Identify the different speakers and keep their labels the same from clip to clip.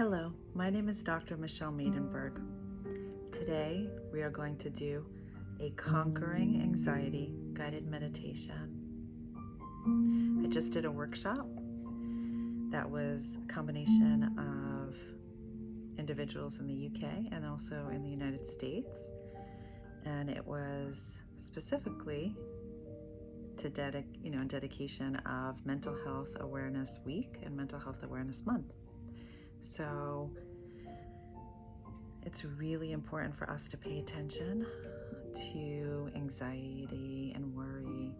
Speaker 1: Hello, my name is Dr. Michelle Maidenberg. Today we are going to do a conquering anxiety guided meditation. I just did a workshop that was a combination of individuals in the UK and also in the United States, and it was specifically to dedication of Mental Health Awareness Week and Mental Health Awareness Month. So it's really important for us to pay attention to anxiety and worry.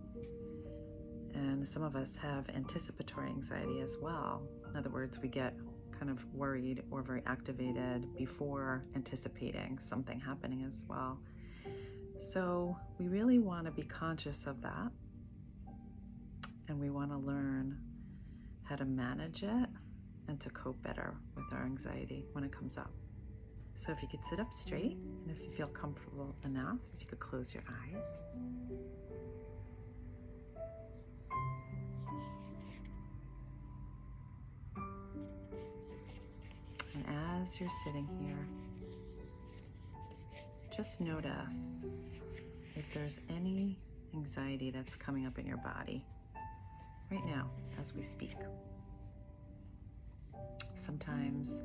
Speaker 1: And some of us have anticipatory anxiety as well. In other words, we get kind of worried or very activated before anticipating something happening as well. So we really want to be conscious of that. And we want to learn how to manage it and to cope better with our anxiety when it comes up. So if you could sit up straight, and if you feel comfortable enough, if you could close your eyes. And as you're sitting here, just notice if there's any anxiety that's coming up in your body right now as we speak. Sometimes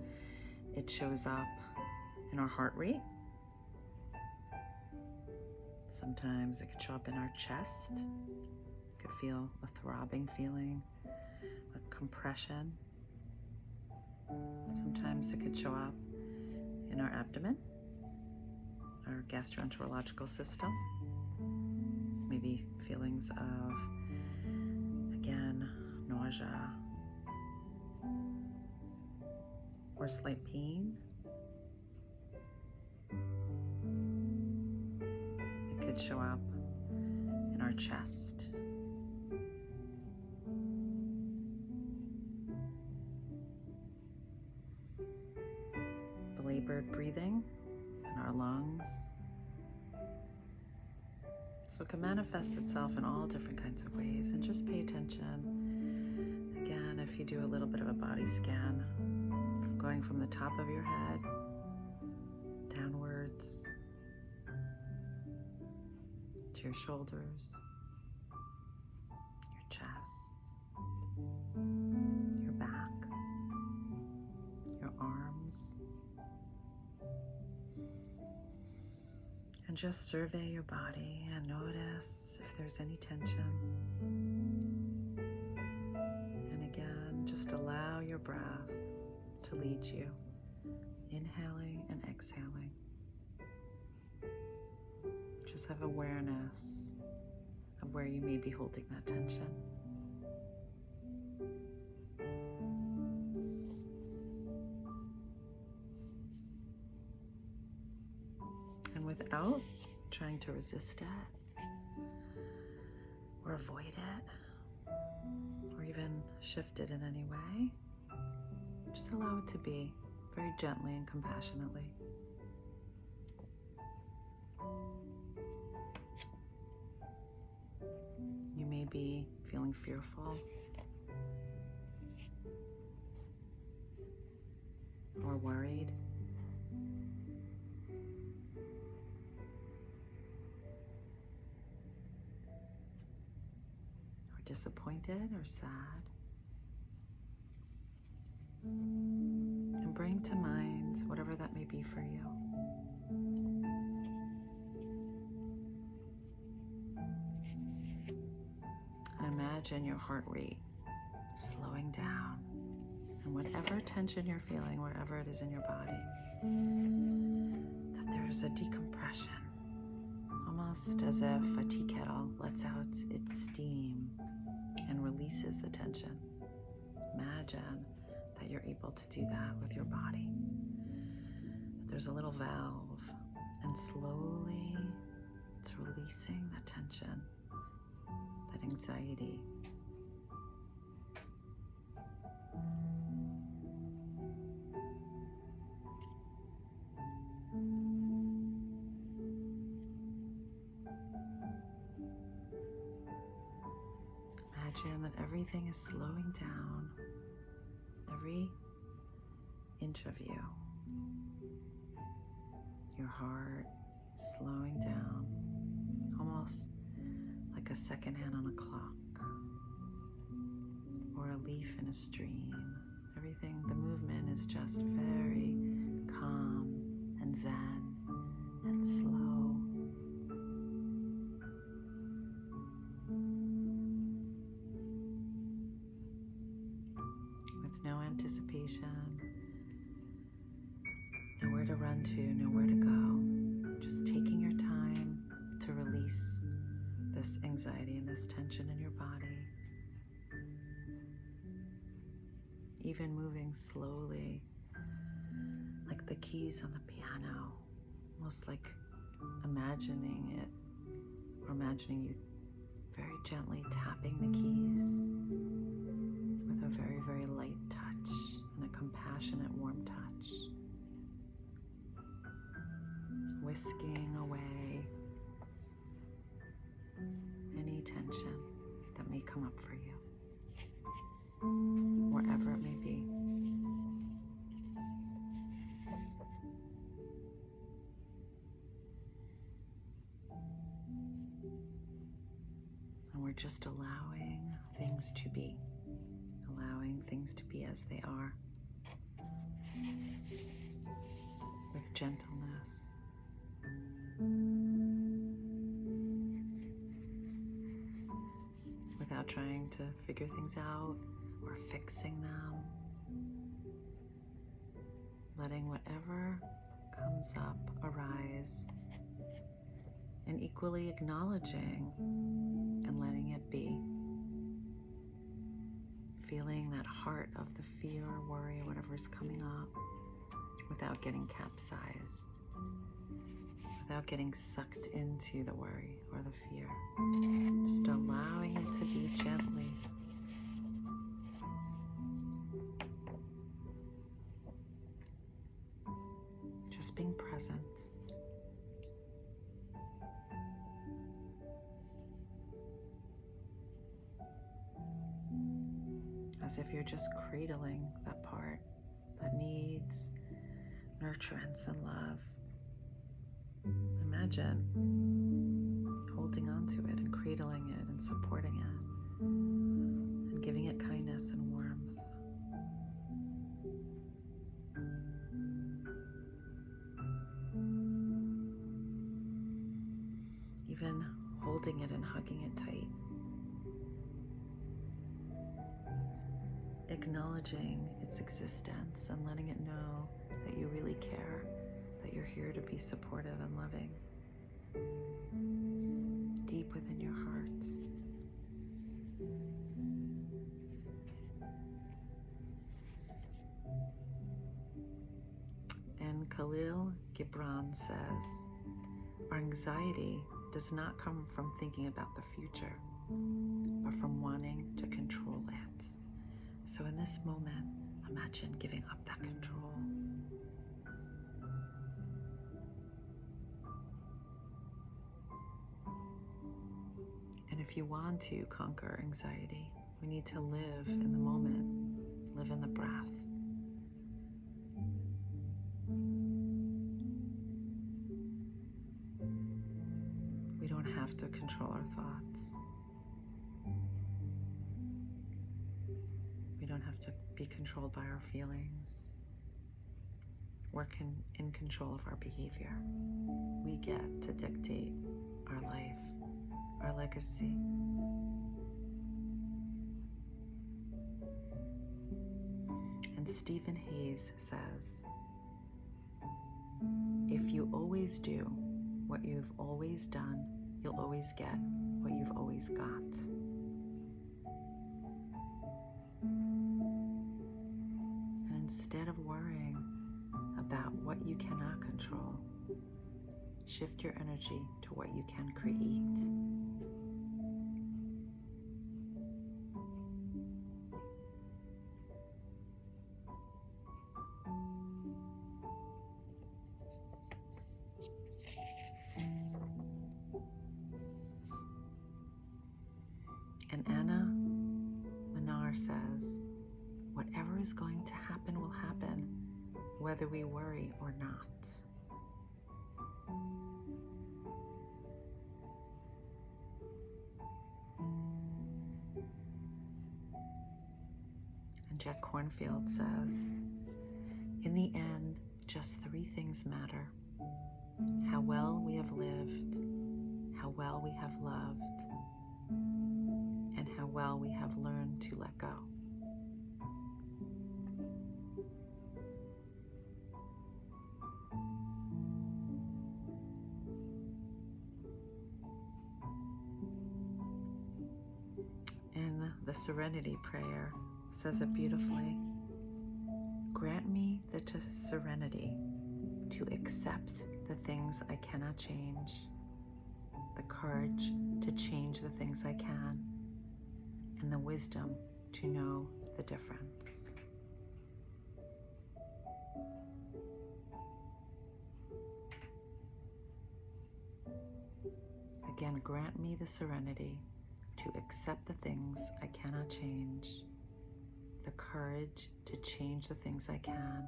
Speaker 1: it shows up in our heart rate. Sometimes it could show up in our chest. You could feel a throbbing feeling, a compression. Sometimes it could show up in our abdomen, our gastroenterological system. Maybe feelings of, again, nausea or slight pain. It could show up in our chest. Belabored breathing in our lungs. So it can manifest itself in all different kinds of ways, and just pay attention. Again, if you do a little bit of a body scan, going from the top of your head downwards to your shoulders, your chest, your back, your arms, and just survey your body and notice if there's any tension. And again, just allow your breath to lead you, inhaling and exhaling. Just have awareness of where you may be holding that tension. And without trying to resist it or avoid it or even shift it in any way, just allow it to be very gently and compassionately. You may be feeling fearful or worried. Or disappointed or sad. And bring to mind whatever that may be for you. And imagine your heart rate slowing down, and whatever tension you're feeling, wherever it is in your body, that there's a decompression, almost as if a tea kettle lets out its steam and releases the tension. Imagine that you're able to do that with your body. That there's a little valve, and slowly it's releasing that tension, that anxiety. Imagine that everything is slowing down. Every inch of you. Your heart slowing down, almost like a second hand on a clock or a leaf in a stream. Everything, the movement is just very calm and zen and slow. With no anticipation, nowhere to run to, nowhere to go. Just taking your time to release this anxiety and this tension in your body. Even moving slowly, like the keys on the piano, almost like imagining it, or imagining you very gently tapping the keys with a very, very light touch and a compassionate, warm touch. Whisking away any tension that may come up for you, wherever it may be. And we're just allowing things to be, allowing things to be as they are, with gentleness. Without trying to figure things out or fixing them. Letting whatever comes up arise, and equally acknowledging and letting it be. Feeling that heart of the fear or worry or whatever's coming up without getting capsized, without getting sucked into the worry or the fear. Just allowing it to be gently. Just being present. As if you're just cradling that part that needs nurturance and love. Imagine holding on to it and cradling it and supporting it and giving it kindness and warmth. Even holding it and hugging it tight. Acknowledging its existence and letting it know that you really care, that you're here to be supportive and loving. Deep within your heart. And Khalil Gibran says, our anxiety does not come from thinking about the future, but from wanting to control it. So in this moment, imagine giving up that control. And if you want to conquer anxiety, we need to live in the moment, live in the breath. We don't have to control our thoughts. We don't have to be controlled by our feelings. We're in control of our behavior. We get to dictate our life, our legacy. And Stephen Hayes says, if you always do what you've always done, you'll always get what you've always got. And instead of worrying about what you cannot control, shift your energy to what you can create. And Anna Manar says, whatever is going to happen will happen. whether we worry or not. And Jack Kornfield says, in the end, just 3 things matter: how well we have lived, how well we have loved, and how well we have learned to let go. And the Serenity Prayer says it beautifully. Grant me the serenity to accept the things I cannot change, the courage to change the things I can, and the wisdom to know the difference. Again, grant me the serenity to accept the things I cannot change, the courage to change the things I can,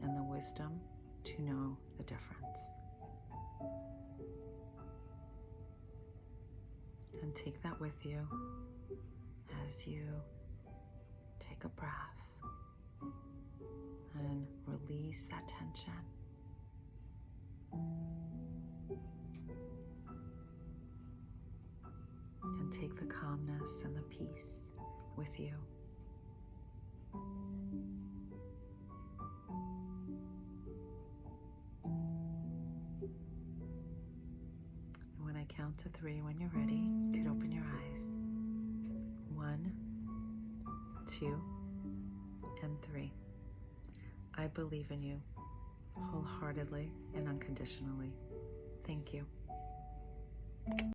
Speaker 1: and the wisdom to know the difference. And take that with you as you take a breath and release that tension. And take the calmness and the peace with you. And when I count to 3, when you're ready, you could open your eyes. 1, 2, and 3. I believe in you wholeheartedly and unconditionally. Thank you.